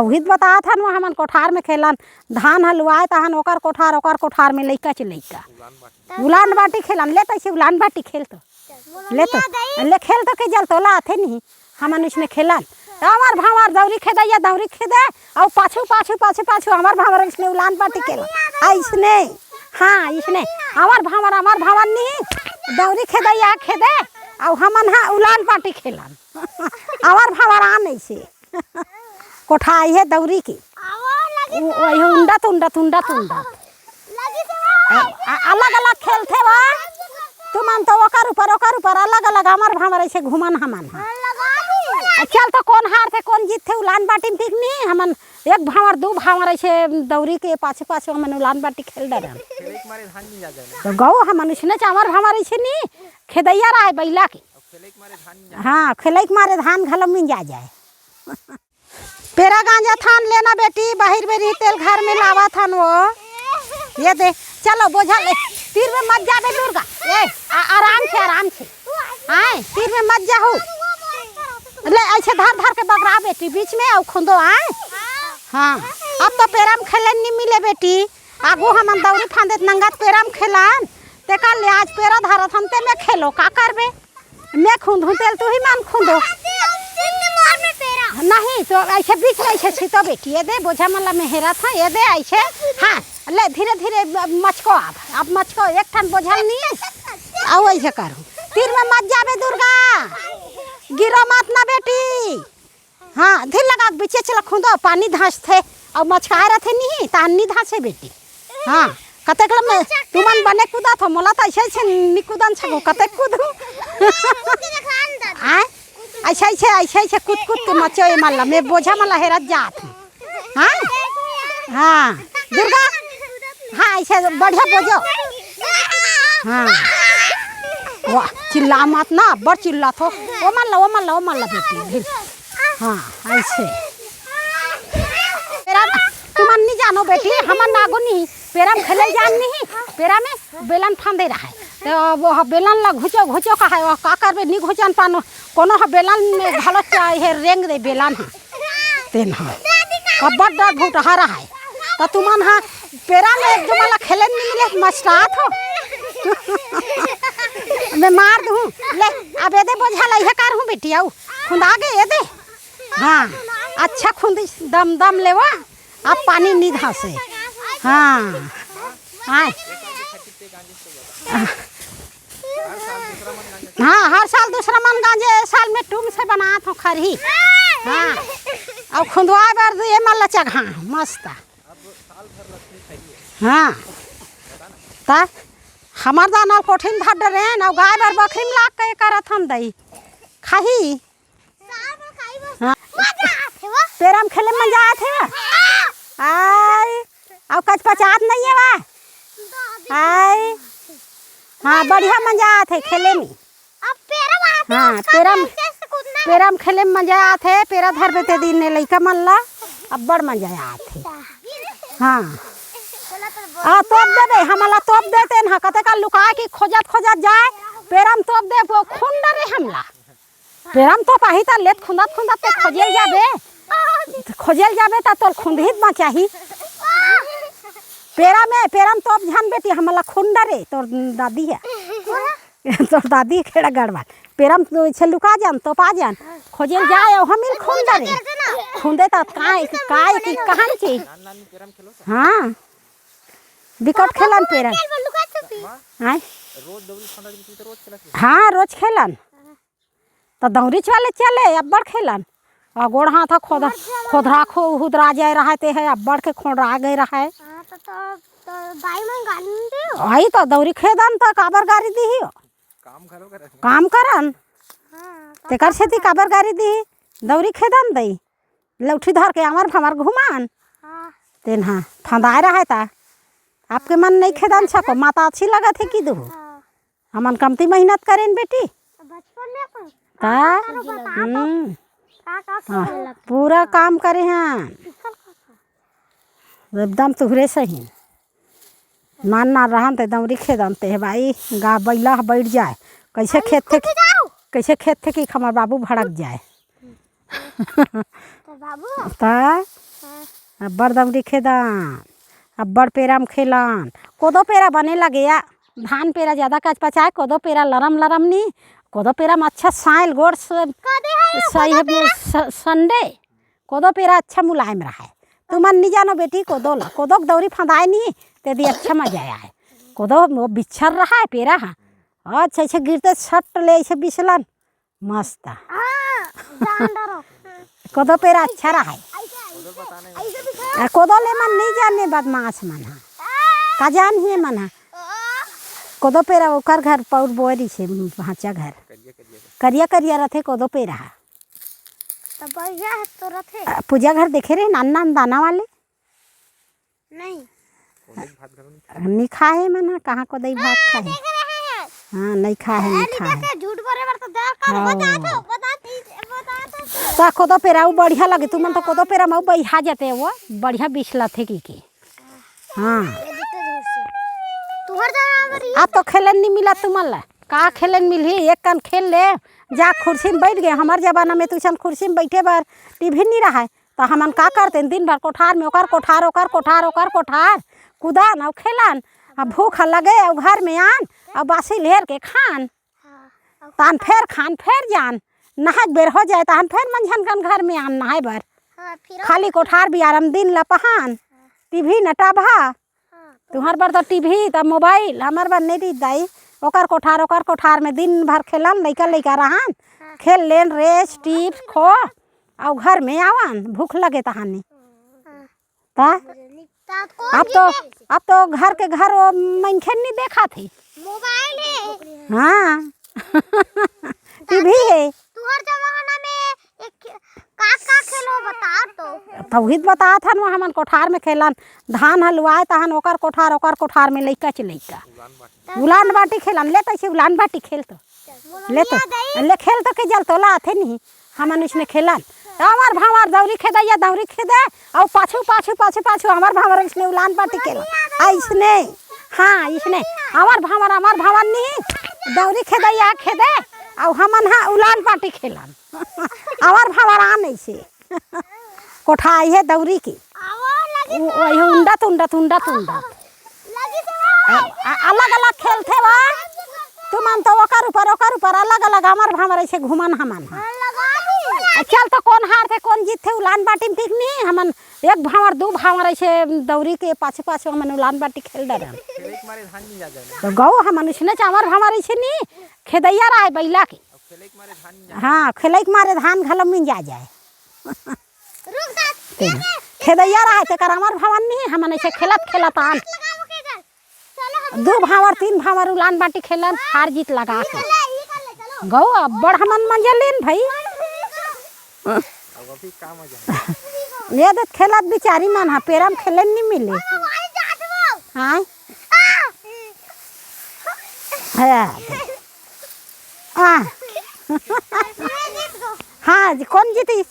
वही बता था वो हमन कोठार में खेलन धान हलवाए तहन ओकर कोठार में लइका चे लइका उलान बाटी खेलन ले तैसे उलान बाटी खेल तो ले खेल तो के जल तोला आथे नहीं हमन उसमें खेलन हमार भावर दौरी खेदे और पाछू पाछू पाछू पाछू हमार भावर इसने उलान बाटी खेल इसने हाँ इसने हमार भावर नहीं दौरी खेदे और हमन हाँ उलान बाटी खेलन हमार भावर आ नहीं से कोठाई है दौरी की उंडा अलग अलग खेलते बा तुम तो ओकर ऊपर अलग अलग हमार भावर ऐसे घूमन हमन चल तो कौन हार थे कौन जीत थे उलान बाटी में पिकनी हमन एक भावर दो भावर ऐसे दौरी के पाछे पाछे हमन उलान बाटी खेल डरन तो गौ हमन उसने हमार भावर ऐसे नहीं खेदैया रहा बैला के हाँ खेले के मारे धान घलम में जा जाए पेरा गांजा थान लेना बेटी बाहर बेरी तेल घर में लावा थान वो ये दे चलो बोझा ले तीर में मत जा बे दुर्गा ए आराम से आए तीर में मत जाओ ले ऐसे धर के बगरा बेटी बीच में और खुंदो आए हाँ अब तो पेरा में खेलन नहीं मिले बेटी आगू हम दौरी फांदे नंगत पेरा में खेलन ते कल आज पेरा धरत हम ते में खेलो का करबे मैं खुंदू तेल तू ही मान खुंदो नहीं तो ऐसे बीच में ऐसे छितो बेटी ये दे बोझा मला मेहरा था ये दे ऐसे हाँ ले धीरे धीरे मचको अब मचको एक ठन बोझल नहीं है आओ ऐसे करो तीर में मत जाबे दुर्गा गिरो मत ना बेटी हाँ धीर लगा बीचे चला खुदो पानी धास थे और मचका रहे नहीं तानी धासे बेटी हाँ कतेक में तुमन बने कूदा था मोला तो ऐसे निकुदन छगो कतेक कूदू ऐसे कूद के मचो माला मैं बोझा माला हेरत जात हाँ हाँ दुर्गा हाँ ऐसे बढ़िया बोझो हाँ वाह चिल्ला मत ना बड़ चिल्ला थो ओ माला बेटी हाँ ऐसे तुमन नहीं जानो बेटी हमन नागो नहीं पेरा में खेले जान नहीं पेरा में बेलन फांदे रहा है तो वो बेलन ला घुचो का है का करबे नहीं घुचन पानो कोनो बेलन में घलो चाहे रेंग दे बेलन है तेन हाँ अब बड़ डर भूट हरा है तो तुमन हाँ पेरा में एक माला खेले नहीं मिले मस्तात हो मैं मार दूँ ले अब ये दे बोझा ला कर हूँ बेटी आओ खुंदा गए ये दे हाँ अच्छा खुंदी दम ले वो अब पानी नहीं धासे हाँ हाँ हाँ हर साल दूसरा मन गांजे साल में टूम से बना तो खरी हाँ और खुंदवा बार ये माला चढ़ा मस्त हाँ ता हमार दाना कोठिन धर डरे न गाय बार बकरी में लाग के करत हम दई खाही हाँ पेरा में खेले में जाए थे आय अब कच पचात नहीं है वा आय हाँ बढ़िया मजा आते खेले में हाँ पेरा में खेले में मजा आते पेरा धर बेते दिन ने लइका मन ला अब बड़ मजा आते हाँ तोप दे हमला तोप देते न कते का लुका के खोजत जाए पेरा में तोप दे वो खून डरे हमला पेरा में तोप आही ता लेत खुंदत ते खोजल जाबे ता तोर खुंदहित मा चाही पेरा में तोप झन बेटी हमला खून डरे तोर दादी है तोर दादी खेड़ा गड़बड़ पेरा में छे लुका जान तो पा जान खोजल जाए हमिल खून डरे खुंदे ता काय की कहां छी हां विकट खेलन पेरा हां हाँ रोज खेलन तो दौरी वाले चले अब्बड़ खेलन और गोड़ हाथ खोदरा खुदरा जाए रहा ते है अब्बड़ के खोदरा गए रहा है आई तो दौरी खेदन तो काबर गारी दी ही काम करन तेकर से काबर गारी दी दौरी खेदन दई लौठी धर के हमार भमर घुमान तेन हाँ फंदाए रहा था आपके मन नहीं खेदन छको माता अच्छी लगा थे कि दो हमन कमती मेहनत करें बेटी पूरा काम करे हैं एकदम तुहरे सही मान ना रहन ते दौरी खेदन ते भाई गा बैला बैठ जाए कैसे खेत थे कि हमार बाबू भड़क जाए तो बाबू ता अब्बड़ दौरी खेदान अब्बड़ पेरा में खेलान कोदो पेरा बने लगे या धान पेरा ज़्यादा कच पचाए कोदो पेरा लरम लरम नी कोदो पेरा में अच्छा साइल गोड़ सही है संडे कोदो पेरा अच्छा मुलायम रहा है तुम नहीं जानो बेटी कोदो ला कोदो दौरी फंदाए नहीं तेदी अच्छा मजा आया है कोदो वो बिछर रहा है पेरा हाँ अच्छा ऐसे गिरते छट ले ऐसे बिछलन मस्त कोदो पेरा अच्छा रहा है कोदो ले मन नहीं जाने बदमाश मन हा का जान ही मन हा कोदो पेरा ओकर घर पौर बोरी से भाचा घर करिया करिया रथे कोदो पेरा तब बढ़िया है तो रथे पूजा घर देखे रहे नाना दाना वाले नहीं नहीं खाए मन कहाँ को दही भात खाए हाँ नहीं खाए नहीं खाए झूठ बोले बर तो देख कर बता ता कोदो पेरा वो बढ़िया लगे तुमन तो कोदो पेरा में बैठा जाते वो बढ़िया बिछला थे की हाँ तुहर जानवर अब तो खेलन नहीं मिला तुमन का खेलन मिली एक कान खेल ले जा कुर्सी में बैठ गए हमारे जमाना में तुझन कुर्सी में बैठे बार टीवी नहीं रहा है तो हमन का करते दिन भर कोठार में ओकर कोठार कूदान और खेलन अब भूख लगे और घर में आन और बासी लेर के खान तान फेर खान फेर जान नहा बेर हो जाए तहन फेर मंझन कन घर में आन नहाए बर खाली कोठार भी आराम दिन लपहान टीवी नटाभा तुम्हार बर तो टीवी तब मोबाइल हमार बर नहीं दाई ओकर कोठार में दिन भर खेलन लइका रहन खेल लेन रेस टीप खो और घर में आवन भूख लगे तहानी ता अब तो घर के घर वो मनखे नहीं देखा थी मोबाइल है हाँ टीवी है तुहर जमाना में एक का खेलो बता तो वही बता था ना हमन कोठार में खेलन धान हलवाए तहन ओकर कोठार में लइका लइका उलान बाटी खेलन ले तैसे उलान बाटी खेल तो ले खेल तो के जल तो लाथे नहीं हमन उसमें खेलन तो हमार भावर दौरी खेदे और पाछू हमार भावर इसने उलान बाटी खेल इसने हाँ इसने हमार भावर नहीं दौरी खेदे और हमन हाँ उलान बाटी खेलन हमार भावर आ नहीं से कोठा आई है दौरी की वही उंडा अलग अलग खेलते बा तुमन तो ओकर ऊपर अलग अलग हमार भावर ऐसे घुमन हमन चल तो कौन हार थे कौन जीत थे उलान बाटी में ठीक नहीं हमन एक भावर दो भावर ऐसे दौरी के पाछे हमन उलान बाटी खेल डर तो गौ हमन उसने हमार भावर ऐसे नहीं खेदैया रहा बैला के हाँ खेले के मारे धान घल मिल जाए खेदैया रहा ते कर हमार भावर नहीं हमन ऐसे खेलत आन दो भावर तीन भावर उलान बाटी खेलन हार जीत लगा के गौ बड़ हमन मजा लेन भाई ये देख खेलत बिचारी मन हा पेरा में खेलन नहीं मिले हाँ हाँ कौन जीती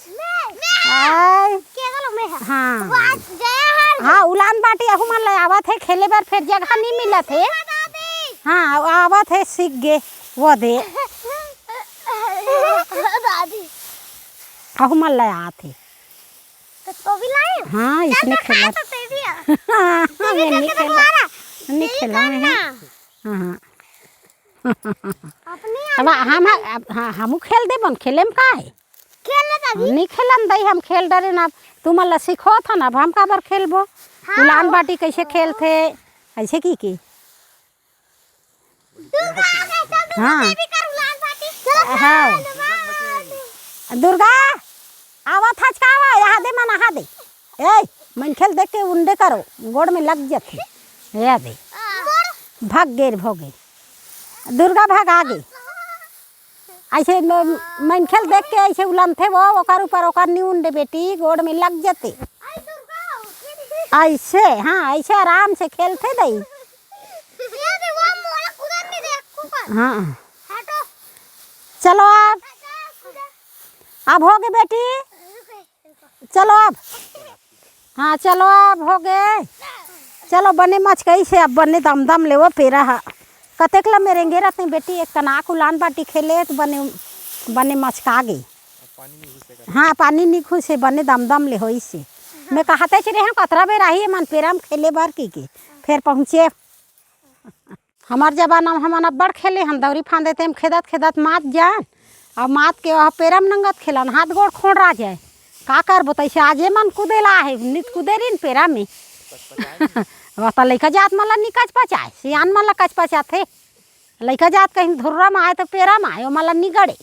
हाँ उलान बाटी अहू मन ले आवत है खेले बार फिर जगह नहीं मिला थे हाँ आवत है सीख गे वो दे अहू मन ले आते तो भी लाए हाँ इसने खेला नहीं खेला हाँ अब हम खेल दे बन खेले में का है नहीं खेलन दई हम खेल डरे ना तुम ला सीखो था ना हम का बार खेलबो उलान बाटी कैसे खेलते ऐसे की हाँ हाँ दुर्गा आवा था छावा यहाँ दे मन आहा दे ए मन खेल देख के उंडे करो गोड़ में लग जाते या दे भाग गेर भोगे दुर्गा भाग आगे ऐसे मन खेल देख के ऐसे उलन थे वो ओकर ऊपर नहीं उंडे बेटी गोड़ में लग जाते ऐसे हाँ ऐसे आराम से खेलते दई हाँ चलो अब हो गए बेटी चलो अब हाँ चलो अब हो गए चलो बने मच कैसे अब बने दम दम ले वो पेरा है कतेक ला मेरेंगे रहते बेटी एक कनाक उलान बाटी खेले तो बने मचका गई हाँ पानी नहीं घुसे बने दम दम ले होई से मैं कहते चले हैं कतरा बेर आई मन पेरा में खेले बार की फिर पहुँचे हमार जबाना में हमन अब्बड़ खेले हम दौरी फांदे थे खेदत खेदत मात जान और मात के वह पेरा में नंगत खेलन हाथ गोड़ खोड़ जाए का कर बताइए आजे मन कूदेला है नित कूदे रही पेरा में बता लइका जात मला निकच पचाए सियान मला कच पचाथे लइका जात कहीं धुर्रा में आए तो पेरा में आए मला निगड़े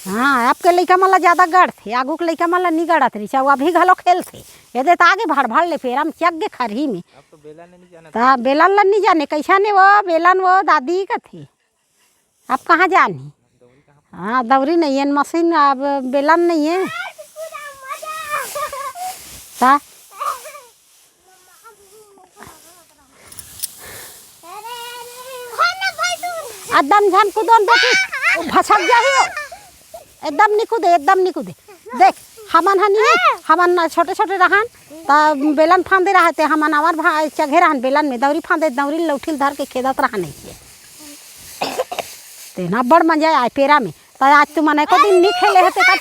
हाँ आपके लइका मला ज़्यादा गढ़ थे आगू के लइका मला निगड़त रही चाहे अभी घलो खेल थे ये तो आगे भड़ भड़ ले पेरा में चक गे खरही में तो बेलन लन नहीं जाने कैसा ने वो बेलन वो दादी का थी आप कहाँ जानी हाँ दौरी नहीं है मशीन अब बेलन नहीं है ता एकदम झन कूदन बेटी भसक जाही एकदम नहीं कूदे देख हमन हनी हमन छोटे छोटे रहन तो बेलन फांदे रहते हमन आवर भाई चघे रहन बेलन में दौरी फांदे दौरी लौठिल धर के खेदत रहन तेना बड़ मजा आए पेरा में तो आज तू मन एको दिन नहीं खेले होते